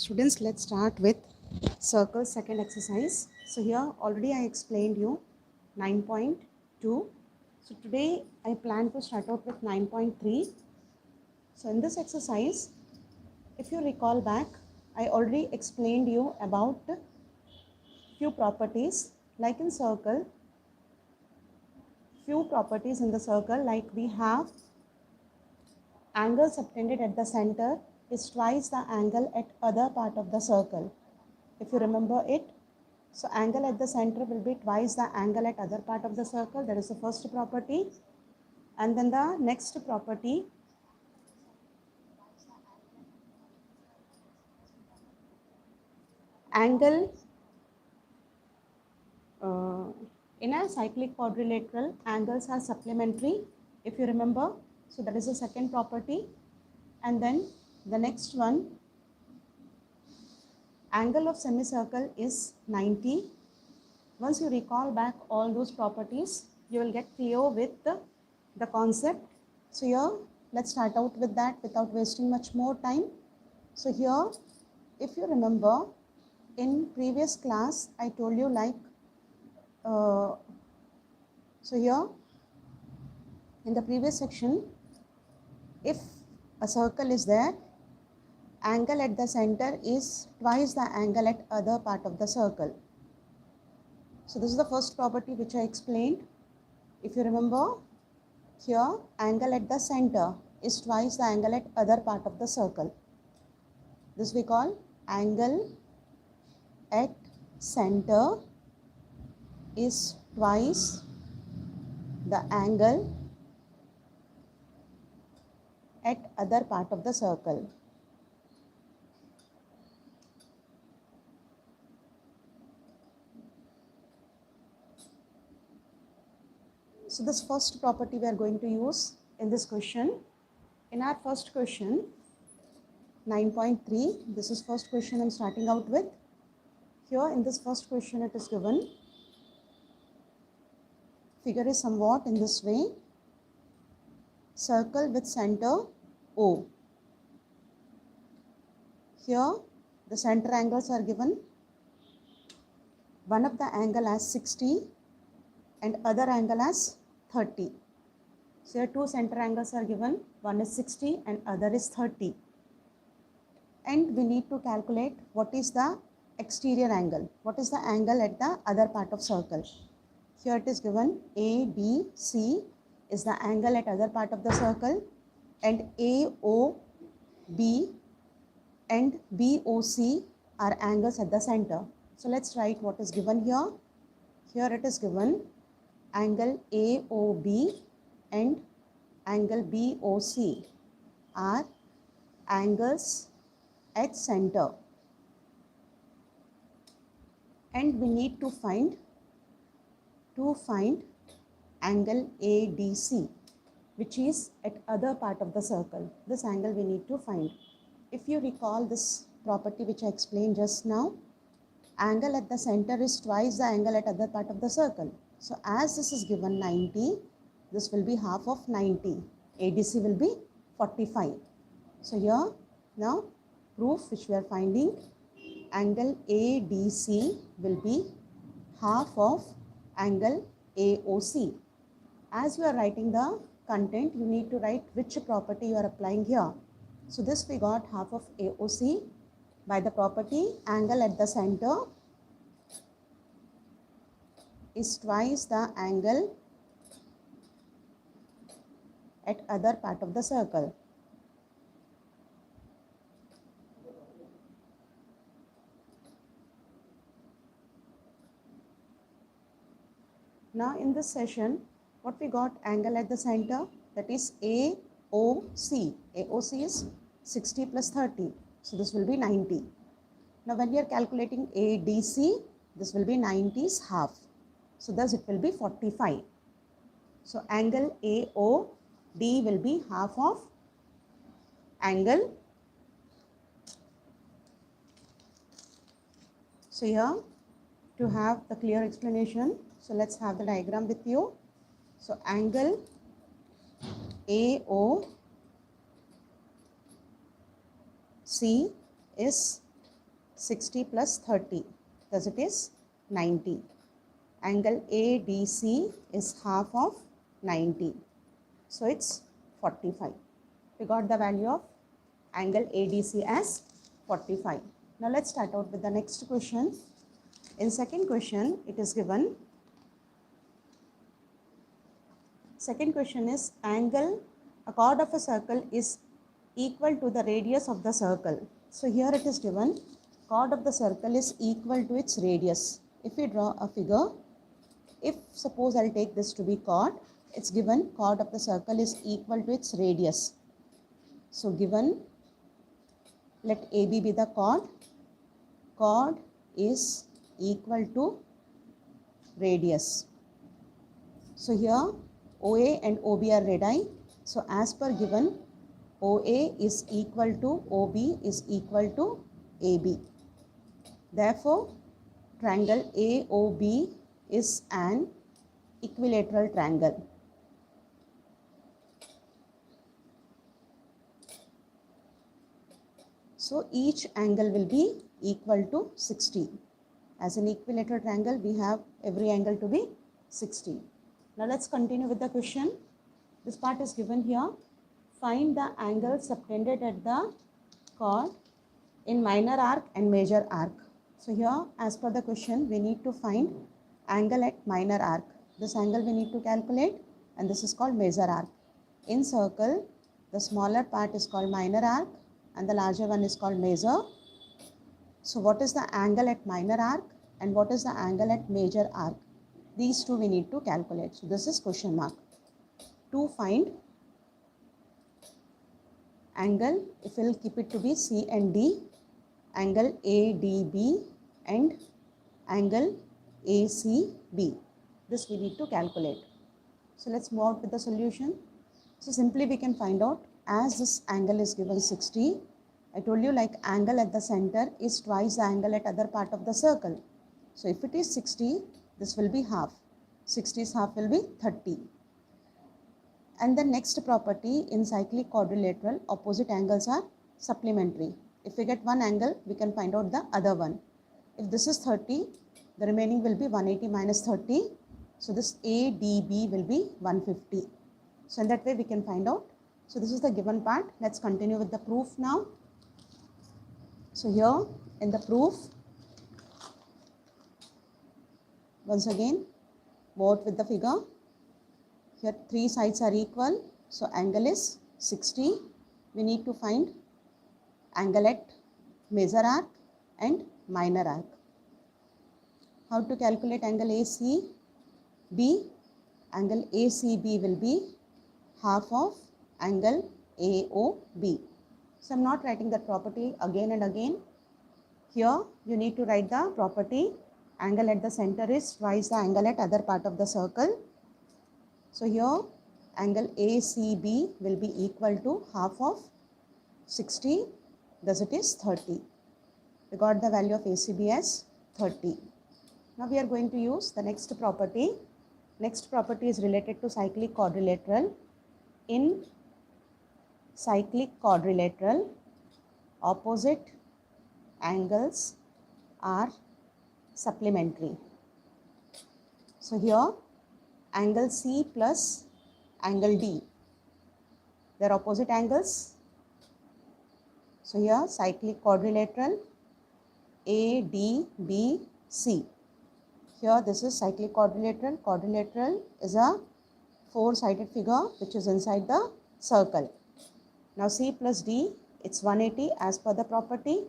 Students, let's start with circle second exercise. So here already I explained you 9.2. So today I plan to start out with 9.3. So in this exercise, if you recall back, I already explained you about few properties like in circle. Few properties in the circle, like we have angle subtended at the center is twice the angle at other part of the circle. If you remember it, so angle at the center will be twice the angle at other part of the circle. That is the first property. And then the next property, angle in a cyclic quadrilateral, angles are supplementary, if you remember. So that is the second property. And then the next one, angle of semicircle is 90. Once you recall back all those properties, you will get clear with the concept. So here, let's start out with that without wasting much more time. So here, if you remember, in previous class, I told you like, so here, in the previous section, if a circle is there, angle at the center is twice the angle at other part of the circle. So this is the first property which I explained. If you remember, here angle at the center is twice the angle at other part of the circle. This we call angle at center is twice the angle at other part of the circle. So this first property we are going to use in this question. In our first question, 9.3, this is first question I'm starting out with. Here in this first question it is given, figure is somewhat in this way, circle with center O. Here the center angles are given, one of the angle as 60 and other angle as 30. So here two center angles are given, one is 60 and other is 30. And we need to calculate what is the exterior angle, what is the angle at the other part of circle. Here it is given ABC is the angle at other part of the circle, and AOB and BOC are angles at the center. So let's write what is given here. Here it is given angle AOB and angle BOC are angles at center, and we need to find angle ADC, which is at other part of the circle. This angle we need to find. If you recall this property which I explained just now, angle at the center is twice the angle at other part of the circle. So as this is given 90, this will be half of 90. ADC will be 45. So here now proof which we are finding, angle ADC will be half of angle AOC. As you are writing the content, you need to write which property you are applying here. So this we got half of AOC by the property angle at the center is twice the angle at other part of the circle. Now in this session, what we got angle at the center, that is AOC. AOC is 60 plus 30. So this will be 90. Now when we are calculating ADC, this will be 90's half. So thus it will be 45. So angle AOD will be half of angle. So here to have the clear explanation, so let's have the diagram with you. So angle AOC is 60 plus 30, thus it is 90. Angle ADC is half of 90, so it's 45. We got the value of angle ADC as 45. Now let's start out with the next question. In second question, it is given. Second question is angle, a chord of a circle is equal to the radius of the circle. So here it is given, chord of the circle is equal to its radius. If we draw a figure, if suppose I'll take this to be chord, it's given chord of the circle is equal to its radius. So given, let AB be the chord, chord is equal to radius. So here OA and OB are radii. So as per given, OA is equal to OB is equal to AB. Therefore, triangle AOB is an equilateral triangle. So each angle will be equal to 60. As an equilateral triangle, we have every angle to be 60. Now let's continue with the question. This part is given here. Find the angles subtended at the chord in minor arc and major arc. So here, as per the question, we need to find angle at minor arc. This angle we need to calculate, and this is called major arc. In circle, the smaller part is called minor arc and the larger one is called major. So what is the angle at minor arc and what is the angle at major arc? These two we need to calculate. So this is question mark. To find angle, if we will keep it to be C and D, angle ADB and angle ACB. This we need to calculate. So let's move out with the solution. So simply we can find out, as this angle is given 60, I told you like angle at the center is twice the angle at other part of the circle. So if it is 60, this will be half. 60's half will be 30. And the next property in cyclic quadrilateral, opposite angles are supplementary. If we get one angle, we can find out the other one. If this is 30, the remaining will be 180 minus 30. So this ADB will be 150. So in that way we can find out. So this is the given part. Let's continue with the proof now. So here in the proof, once again, vote with the figure. Here three sides are equal. So angle is 60. We need to find angle at major arc and minor arc. How to calculate angle ACB? Angle ACB will be half of angle AOB. So I am not writing that property again and again. Here you need to write the property. Angle at the center is twice the angle at other part of the circle. So here angle ACB will be equal to half of 60, thus it is 30. We got the value of ACB as 30. Now we are going to use the next property. Next property is related to cyclic quadrilateral. In cyclic quadrilateral, opposite angles are supplementary. So here angle C plus angle D, they are opposite angles. So here cyclic quadrilateral ADBC. Here this is cyclic quadrilateral. Quadrilateral is a four-sided figure which is inside the circle. Now C plus D, it's 180 as per the property.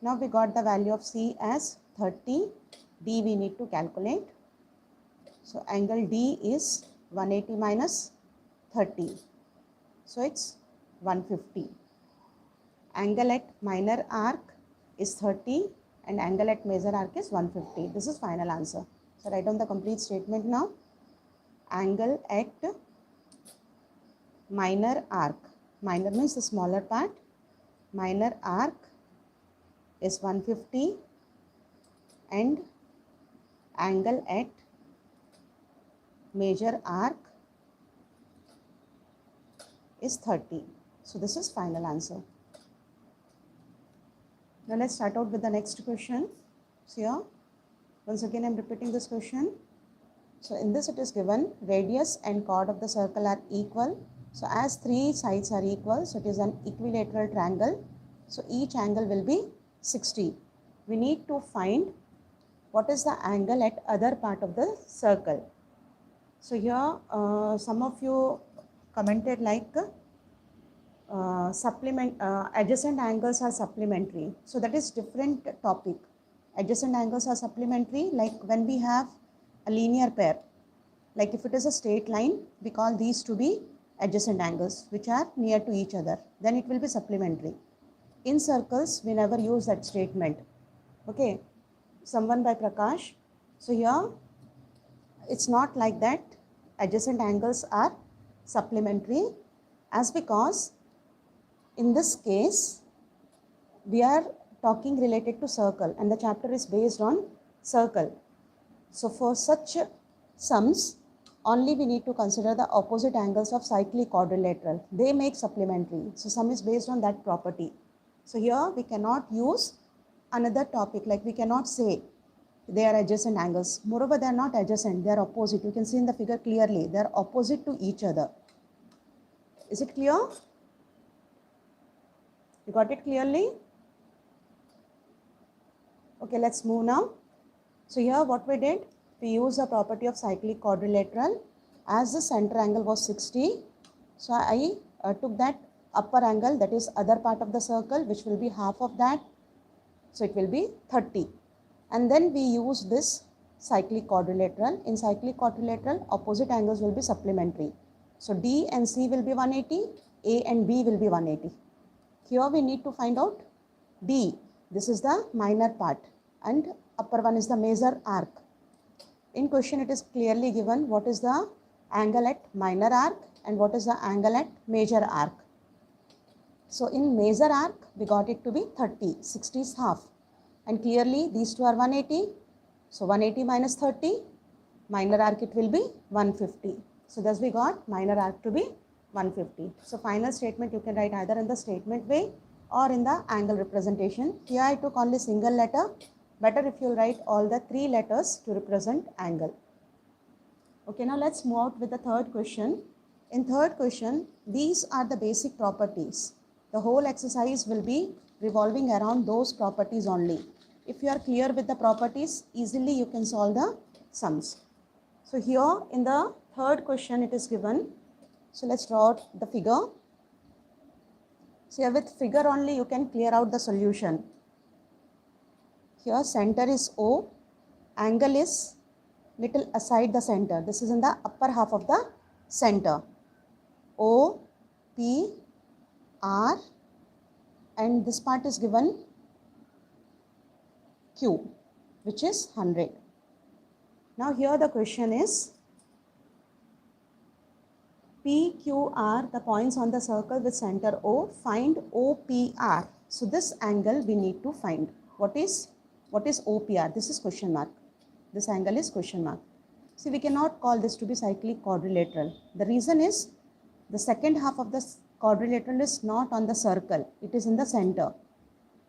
Now we got the value of C as 30, D we need to calculate. So angle D is 180 minus 30. So it's 150. Angle at minor arc is 30 and angle at major arc is 150. This is final answer. So write down the complete statement now. Angle at minor arc. Minor means the smaller part. Minor arc is 150 and angle at major arc is 30. So this is final answer. Now let's start out with the next question. So here, once again I'm repeating this question. So in this it is given radius and chord of the circle are equal. So as three sides are equal, so it is an equilateral triangle. So each angle will be 60. We need to find what is the angle at other part of the circle. So here some of you commented like adjacent angles are supplementary. So that is different topic. Adjacent angles are supplementary like when we have a linear pair. Like if it is a straight line, we call these to be adjacent angles which are near to each other. Then it will be supplementary. In circles, we never use that statement. Okay. Someone by Prakash. So here, it's not like that. Adjacent angles are supplementary as because in this case, we are talking related to circle and the chapter is based on circle. So for such sums, only we need to consider the opposite angles of cyclic quadrilateral. They make supplementary. So sum is based on that property. So here we cannot use another topic, like we cannot say they are adjacent angles. Moreover, they are not adjacent, they are opposite. You can see in the figure clearly, they are opposite to each other. Is it clear? You got it clearly? Okay, let's move now. So here what we did, we used the property of cyclic quadrilateral. As the center angle was 60, so I took that upper angle, that is other part of the circle, which will be half of that. So it will be 30. And then we use this cyclic quadrilateral. In cyclic quadrilateral, opposite angles will be supplementary. So D and C will be 180, A and B will be 180. Here we need to find out D. This is the minor part and upper one is the major arc. In question it is clearly given what is the angle at minor arc and what is the angle at major arc. So in major arc we got it to be 30, 60 is half and clearly these two are 180. So 180 minus 30, minor arc it will be 150. So thus we got minor arc to be 150. So final statement you can write either in the statement way or in the angle representation. Here I took only single letter. Better if you write all the three letters to represent angle. Okay, now let's move out with the third question. In third question, these are the basic properties. The whole exercise will be revolving around those properties only. If you are clear with the properties, easily you can solve the sums. So here in the third question it is given. So let's draw out the figure. So here with figure only you can clear out the solution. Here center is O, angle is little aside the center. This is in the upper half of the center. O, P, R and this part is given Q, which is 100. Now here the question is P, Q, R, the points on the circle with center O, find OPR. So this angle we need to find. What is OPR? This is question mark. This angle is question mark. See, we cannot call this to be cyclic quadrilateral. The reason is the second half of the quadrilateral is not on the circle. It is in the center.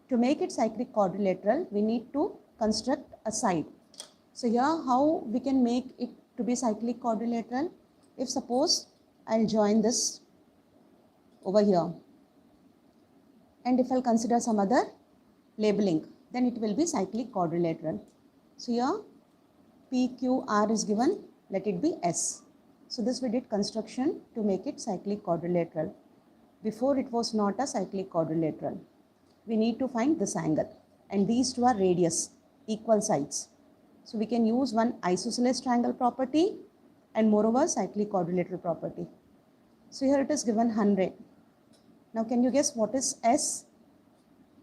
To make it cyclic quadrilateral, we need to construct a side. So here how we can make it to be cyclic quadrilateral? If suppose I'll join this over here and if I'll consider some other labeling, then it will be cyclic quadrilateral. So here PQR is given, let it be S. So this we did construction to make it cyclic quadrilateral. Before it was not a cyclic quadrilateral. We need to find this angle and these two are radius, equal sides. So we can use one isosceles triangle property and moreover cyclic quadrilateral property. So here it is given 100. Now can you guess what is S?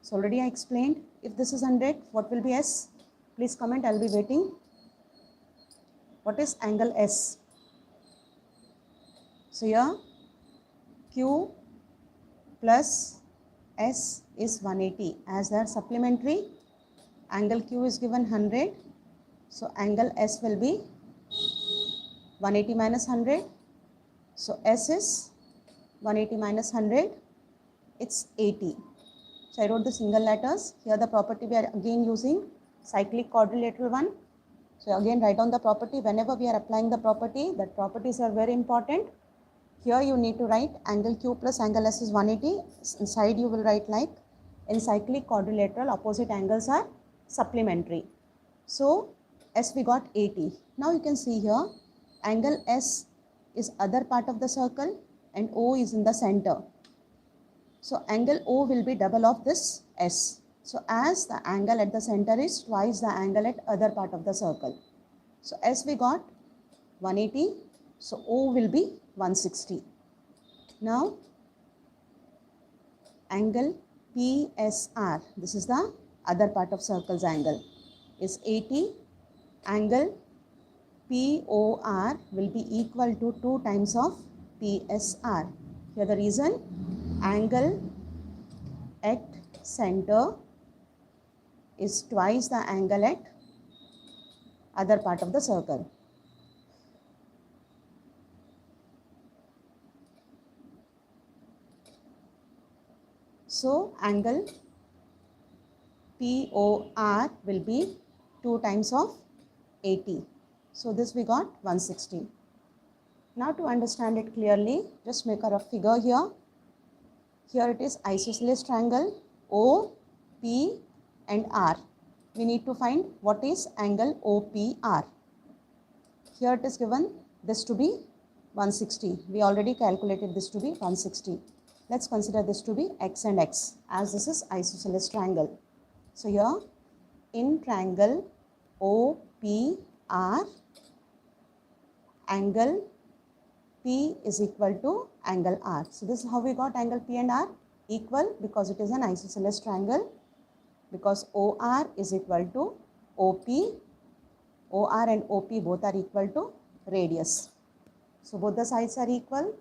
So already I explained. If this is 100, what will be S? Please comment, I will be waiting. What is angle S? So here Q plus S is 180. As they are supplementary, angle Q is given 100. So angle S will be 180 minus 100. So S is 180 minus 100. It's 80. So I wrote the single letters. Here the property we are again using cyclic quadrilateral one. So again write down the property. Whenever we are applying the property, that properties are very important. Here you need to write angle Q plus angle S is 180. Inside you will write like in cyclic quadrilateral opposite angles are supplementary. So S we got 80. Now you can see here angle S is other part of the circle and O is in the center. So angle O will be double of this S. So as the angle at the center is twice the angle at other part of the circle. So S we got 180. So O will be 160. Now angle PSR, this is the other part of circle's angle, is 80. Angle POR will be equal to 2 times of PSR. Here the reason, angle at center is twice the angle at other part of the circle. So angle POR will be 2 times of 80. So this we got 160. Now to understand it clearly, just make a rough figure here. Here it is isosceles triangle O, P and R. We need to find what is angle OPR. Here it is given this to be 160. We already calculated this to be 160. Let's consider this to be x and x as this is isosceles triangle. So here in triangle OPR, angle P is equal to angle R. So this is how we got angle P and R equal, because it is an isosceles triangle, because OR is equal to OP. OR and OP both are equal to radius. So both the sides are equal.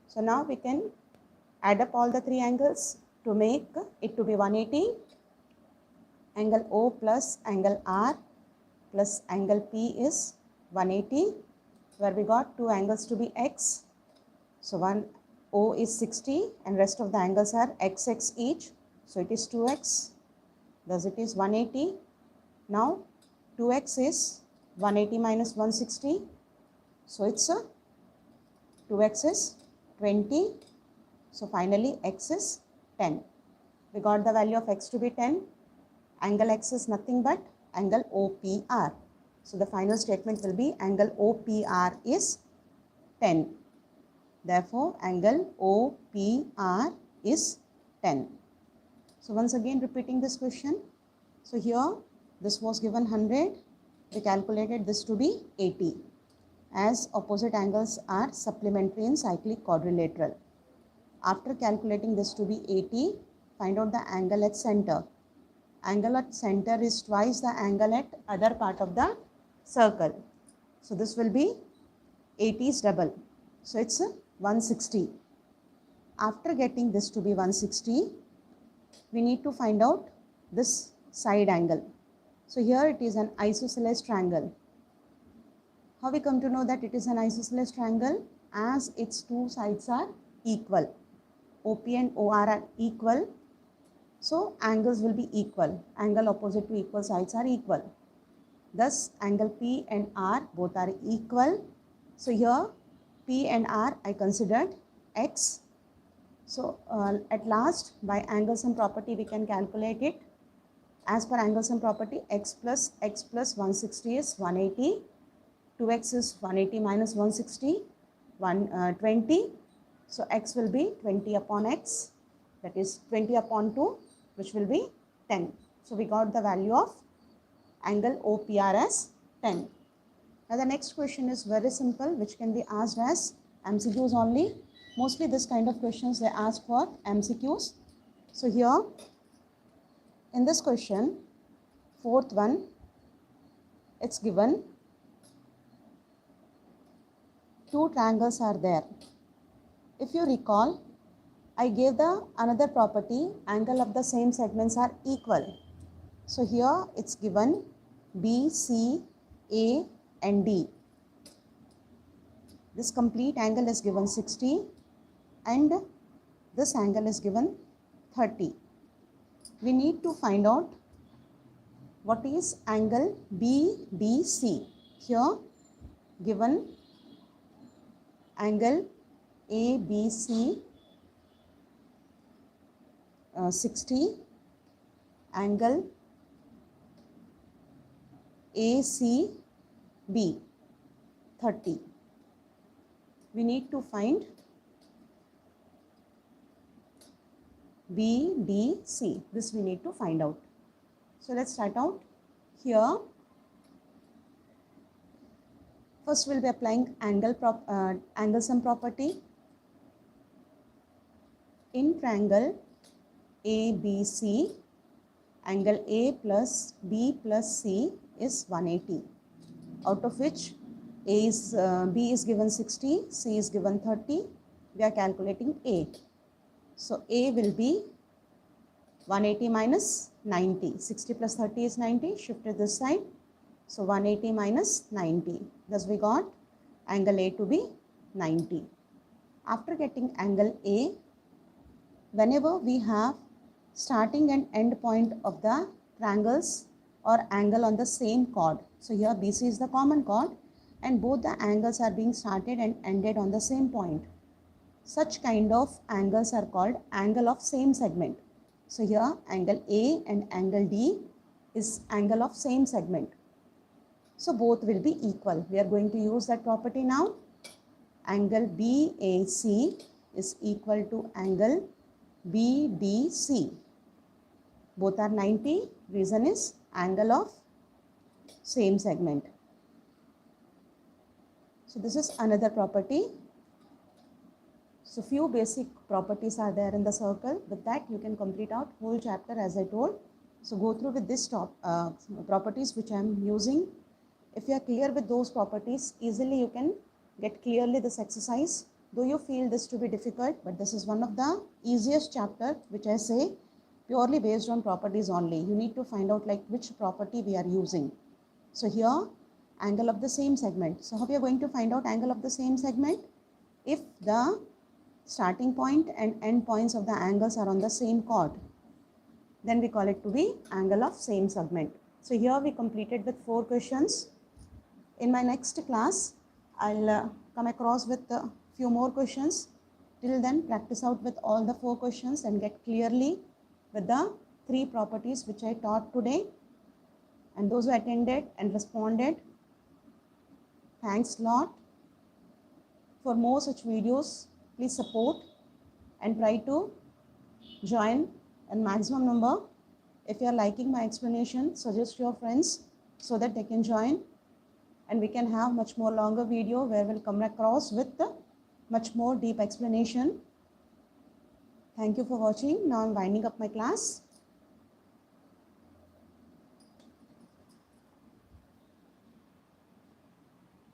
So now we can add up all the three angles to make it to be 180. Angle O plus angle R plus angle P is 180, where we got two angles to be x. So one O is 60 and rest of the angles are xx each. So it is 2x, thus it is 180. Now 2x is 180 minus 160. So it's 2x is 20. So finally x is 10. We got the value of x to be 10. Angle x is nothing but angle OPR. So the final statement will be angle OPR is 10. Therefore, angle OPR is 10. So once again repeating this question. So here this was given 100. We calculated this to be 80, as opposite angles are supplementary in cyclic quadrilateral. After calculating this to be 80, find out the angle at center. Angle at center is twice the angle at other part of the circle. So this will be 80 is double. So it's 160. After getting this to be 160, we need to find out this side angle. So here it is an isosceles triangle. How we come to know that it is an isosceles triangle? As its two sides are equal. OP and OR are equal. So angles will be equal. Angle opposite to equal sides are equal. Thus angle P and R both are equal. So here P and R I considered x. So at last by angle sum property we can calculate it. As per angle sum property, x plus 160 is 180. 2x is 180 minus 160, 20. So x will be 20 upon x, that is 20 upon 2, which will be 10. So we got the value of angle OPR as 10. Now the next question is very simple, which can be asked as MCQs only. Mostly this kind of questions they ask for MCQs. So here in this question, fourth one, it's given two triangles are there. If you recall, I gave the another property, angle of the same segments are equal. So here it's given B, C, A and D. This complete angle is given 60 and this angle is given 30. we need to find out what is angle BDC. Here given angle ABC 60, angle ACB 30. We need to find BDC. This we need to find out. So let's start out. Here first we'll be applying angle sum property. In triangle ABC, angle A plus B plus C is 180, out of which B is given 60, C is given 30. We are calculating A. So A will be 180 minus 90. 60 plus 30 is 90. Shifted this side. So 180 minus 90. Thus we got angle A to be 90. After getting angle A, whenever we have starting and end point of the triangles or angle on the same chord. So here BC is the common chord and both the angles are being started and ended on the same point. Such kind of angles are called angle of same segment. So here angle A and angle D is angle of same segment. So both will be equal. We are going to use that property now. Angle BAC is equal to angle BDC. Both are 90. Reason is angle of same segment. So this is another property. So few basic properties are there in the circle. With that you can complete out whole chapter as I told. So go through with this properties which I am using. If you are clear with those properties, easily you can get clearly this exercise. Though you feel this to be difficult, but this is one of the easiest chapter which I say purely based on properties only. You need to find out like which property we are using. So here angle of the same segment. So how we are going to find out angle of the same segment? If the starting point and end points of the angles are on the same chord, then we call it to be angle of same segment. So here we completed with 4 questions. In my next class, I'll come across with a few more questions. Till then, practice out with all the 4 questions and get clearly with the 3 properties which I taught today. And those who attended and responded, thanks a lot. For more such videos, please support and try to join in maximum number. If you are liking my explanation, suggest your friends so that they can join. And we can have much more longer video where we'll come across with much more deep explanation. Thank you for watching. Now I'm winding up my class.